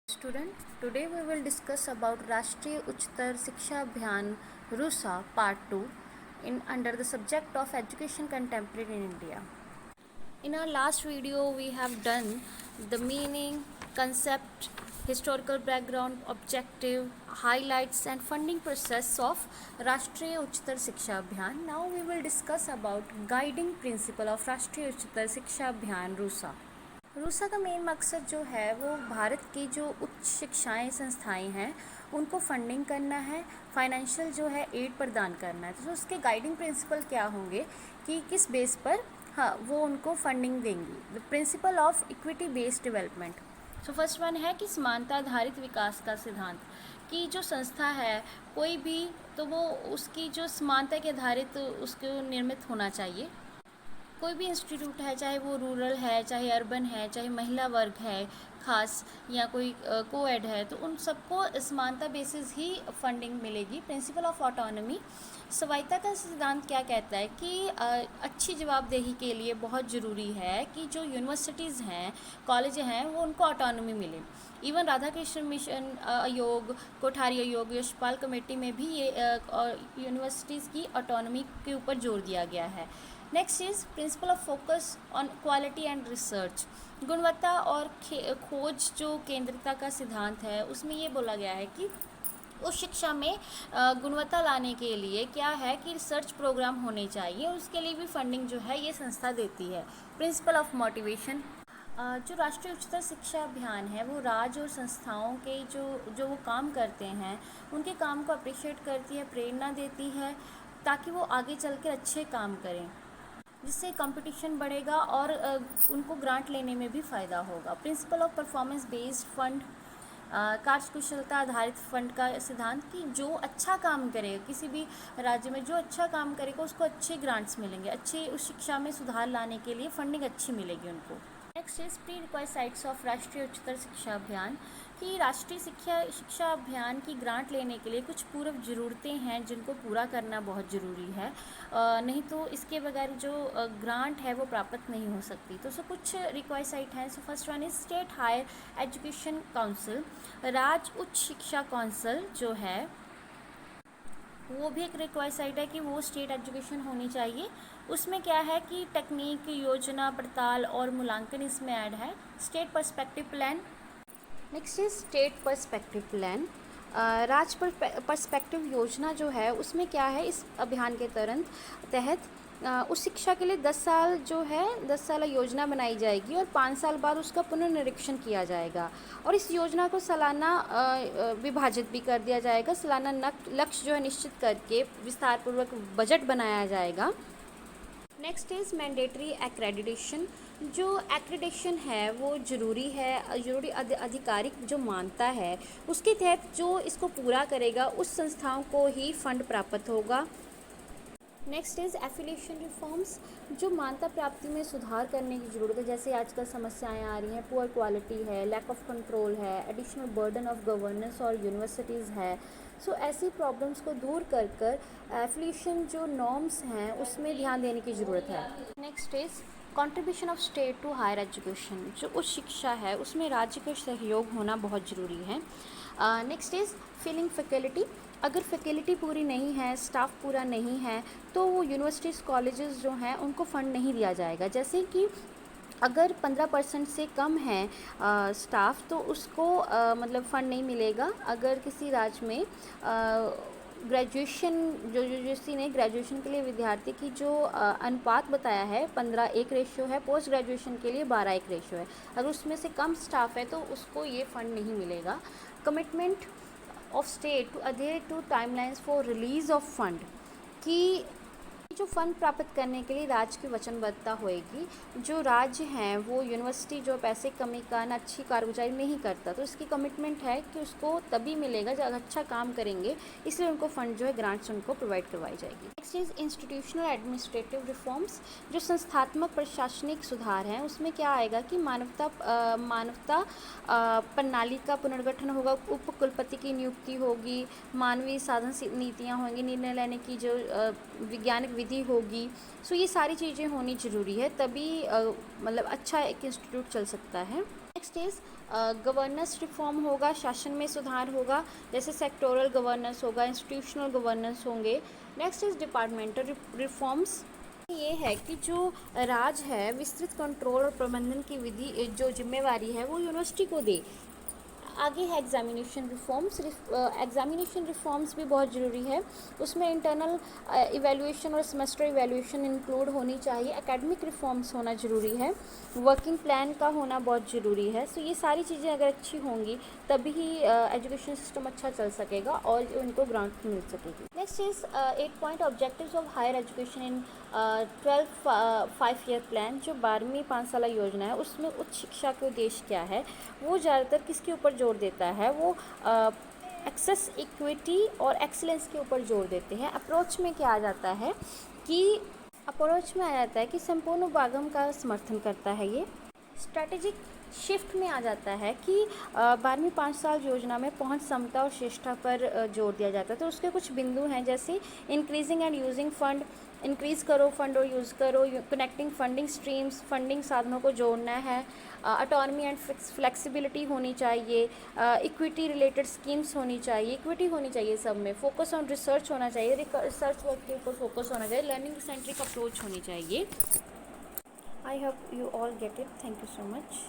Student, today we will discuss about Rashtriya Uchtar Shiksha Abhiyan RUSA Part 2 in under the subject of Education Contemporary in India. In our last video, we have done the meaning, concept, historical background, objective, highlights and funding process of Rashtriya Uchtar Shiksha Abhiyan. Now we will discuss about guiding principle of Rashtriya Uchtar Shiksha Abhiyan RUSA. RUSA का main मकसद जो है वो भारत की जो उच्च शिक्षाएं संस्थाएं हैं उनको फंडिंग करना है, फाइनेंशियल जो है एड प्रदान करना है। तो उसके गाइडिंग प्रिंसिपल क्या होंगे कि किस बेस पर वो उनको फंडिंग देंगी। The principle of equity based development. So first one है कि समानता आधारित विकास का सिद्धांत, कि जो संस्था है कोई भी तो वो उसकी जो समानता के आधारित उसको निर्मित होना चाहिए। कोई भी इंस्टीट्यूट है, चाहे वो रूरल है, चाहे अर्बन है, चाहे महिला वर्ग है खास या कोई कोएड है, तो उन सबको समानता बेसिस ही फंडिंग मिलेगी। प्रिंसिपल ऑफ ऑटोनॉमी, स्वायत्तता का सिद्धांत क्या कहता है कि अच्छी जवाबदेही के लिए बहुत ज़रूरी है कि जो यूनिवर्सिटीज़ हैं, कॉलेज हैं, वो उनको ऑटोनॉमी मिले। इवन राधा कृष्ण मिशन आयोग, कोठारी आयोग, यशपाल कमेटी में भी ये यूनिवर्सिटीज़ की ऑटोनॉमी के ऊपर जोर दिया गया है। Next is principle of focus on quality and research. गुणवत्ता और खोज जो केंद्रिता का सिद्धांत है, उसमें ये बोला गया है कि उस शिक्षा में गुणवत्ता लाने के लिए क्या है कि रिसर्च प्रोग्राम होने चाहिए, और उसके लिए भी फंडिंग जो है ये संस्था देती है। प्रिंसिपल ऑफ मोटिवेशन, जो राष्ट्रीय उच्चतर शिक्षा अभियान है वो राज्य और संस्थाओं के जो वो काम करते हैं उनके काम को अप्रिशिएट करती है, प्रेरणा देती है ताकि वो आगे चल के अच्छे काम करें, जिससे कंपटीशन बढ़ेगा और उनको ग्रांट लेने में भी फ़ायदा होगा। Principle of performance based fund, कार्यकुशलता आधारित फंड का सिद्धांत, कि जो अच्छा काम करेगा किसी भी राज्य में, जो अच्छा काम करेगा उसको अच्छे ग्रांट्स मिलेंगे, अच्छे उस शिक्षा में सुधार लाने के लिए फंडिंग अच्छी मिलेगी उनको। Next is pre required sites of राष्ट्रीय उच्चतर शिक्षा अभियान, कि राष्ट्रीय शिक्षा अभियान की ग्रांट लेने के लिए कुछ पूर्व ज़रूरतें हैं जिनको पूरा करना बहुत ज़रूरी है, नहीं तो इसके बगैर जो ग्रांट है वो प्राप्त नहीं हो सकती। तो कुछ रिक्वायर्ड साइट हैं। So first one is state higher education council, राज्य उच्च शिक्षा काउंसिल जो है वो भी एक रिक्वायर्ड साइट है कि वो स्टेट एजुकेशन होनी चाहिए। उसमें क्या है कि टेक्निक, योजना पड़ताल और मूल्यांकन इसमें ऐड है। State perspective plan, next is state perspective plan. राज्य पर्सपेक्टिव योजना जो है उसमें क्या है, इस अभियान के तहत उस शिक्षा के लिए 10 साल जो है 10 साल योजना बनाई जाएगी और 5 साल बाद उसका पुनर्निरीक्षण किया जाएगा, और इस योजना को सालाना विभाजित भी कर दिया जाएगा। सालाना लक्ष्य जो है निश्चित करके विस्तारपूर्वक बजट बनाया जाएगा। नेक्स्ट इज़ मैंडेटरी एक्रेडिटेशन, जो एक्रेडिटेशन है वो ज़रूरी है, ज़रूरी आधिकारिक जो मानता है उसके तहत जो इसको पूरा करेगा उस संस्थाओं को ही फंड प्राप्त होगा। नेक्स्ट इज़ एफिलिएशन रिफॉर्म्स, जो मान्यता प्राप्ति में सुधार करने की ज़रूरत है। जैसे आजकल समस्याएं आ रही हैं, पुअर क्वालिटी है, लैक ऑफ कंट्रोल है, एडिशनल बर्डन ऑफ गवर्नेंस और यूनिवर्सिटीज़ है। सो ऐसी प्रॉब्लम्स को दूर कर एफिलिएशन जो नॉर्म्स हैं उसमें ध्यान देने की ज़रूरत है। Next is contribution of state to higher education, जो उच्च शिक्षा है उसमें राज्य का सहयोग होना बहुत ज़रूरी है। नेक्स्ट इज़ फिलिंग फैकल्टी, अगर फैकल्टी पूरी नहीं है, स्टाफ पूरा नहीं है, तो वो यूनिवर्सिटीज़ कॉलेजेस जो हैं उनको फ़ंड नहीं दिया जाएगा। जैसे कि अगर 15% से कम है स्टाफ तो उसको मतलब फ़ंड नहीं मिलेगा। अगर किसी राज्य में ग्रेजुएशन जो यूनिवर्सिटी ने ग्रेजुएशन के लिए विद्यार्थी की जो अनुपात बताया है 15:1 रेशियो है, पोस्ट ग्रेजुएशन के लिए 12:1 रेशियो है, अगर उसमें से कम स्टाफ है तो उसको ये फ़ंड नहीं मिलेगा। Commitment of state to adhere to timelines for release of fund, कि जो फंड प्राप्त करने के लिए राज्य की वचनबद्धता होएगी। जो राज्य हैं वो यूनिवर्सिटी जो पैसे कमी का न अच्छी कारगुजारी नहीं करता, तो इसकी कमिटमेंट है कि उसको तभी मिलेगा जब अच्छा काम करेंगे, इसलिए उनको फंड जो है ग्रांट्स उनको प्रोवाइड करवाई जाएगी। Next is institutional administrative reforms, जो संस्थात्मक प्रशासनिक सुधार हैं उसमें क्या आएगा कि मानवता प्रणाली का पुनर्गठन होगा, उप कुलपति की नियुक्ति होगी, मानवीय साधन नीतियाँ होंगी, निर्णय लेने की जो वैज्ञानिक विधि होगी। सो ये सारी चीज़ें होनी ज़रूरी है, तभी मतलब अच्छा एक इंस्टीट्यूट चल सकता है। नेक्स्ट इज गवर्नेंस रिफॉर्म होगा, शासन में सुधार होगा, जैसे सेक्टोरल गवर्नेंस होगा, इंस्टीट्यूशनल गवर्नेंस होंगे। Next is departmental reforms. ये है कि जो राज है विस्तृत कंट्रोल और प्रबंधन की विधि जो जिम्मेवारी है वो यूनिवर्सिटी को दे। आगे है एग्जामिनेशन रिफॉर्म्स। एग्जामिनेशन रिफॉर्म्स भी बहुत ज़रूरी है, उसमें इंटरनल इवैल्यूएशन और सेमेस्टर इवैल्यूएशन इंक्लूड होनी चाहिए। एकेडमिक रिफॉर्म्स होना ज़रूरी है, वर्किंग प्लान का होना बहुत ज़रूरी है। सो ये सारी चीज़ें अगर अच्छी होंगी तभी ही एजुकेशन सिस्टम अच्छा चल सकेगा और उनको ग्रांट मिल सकेगी। Next is 8 point objectives of higher education in 12 5 year plan. जो 12वीं 5 साल योजना है उसमें उच्च शिक्षा के उद्देश्य क्या है, वो ज़्यादातर किसके ऊपर जोर देता है, वो एक्सेस, इक्विटी और एक्सीलेंस के ऊपर जोर देते हैं। अप्रोच में क्या आ जाता है कि संपूर्ण उपागम का समर्थन करता है। ये स्ट्रैटेजिक शिफ्ट में आ जाता है कि 12वीं 5 साल योजना में पहुंच, समता और श्रेष्ठता पर जोर दिया जाता है। तो उसके कुछ बिंदु हैं, जैसे increasing and using fund, increase करो फंड और यूज़ करो, कनेक्टिंग फंडिंग स्ट्रीम्स, फंडिंग साधनों को जोड़ना है, ऑटोनॉमी एंड फ्लेक्सिबिलिटी होनी चाहिए, इक्विटी रिलेटेड स्कीम्स होनी चाहिए, इक्विटी होनी चाहिए सब में, फोकस ऑन रिसर्च होना चाहिए, रिसर्च वर्क के ऊपर फोकस होना चाहिए, लर्निंग सेंट्रिक अप्रोच होनी चाहिए। I hope you all get it. Thank you so much.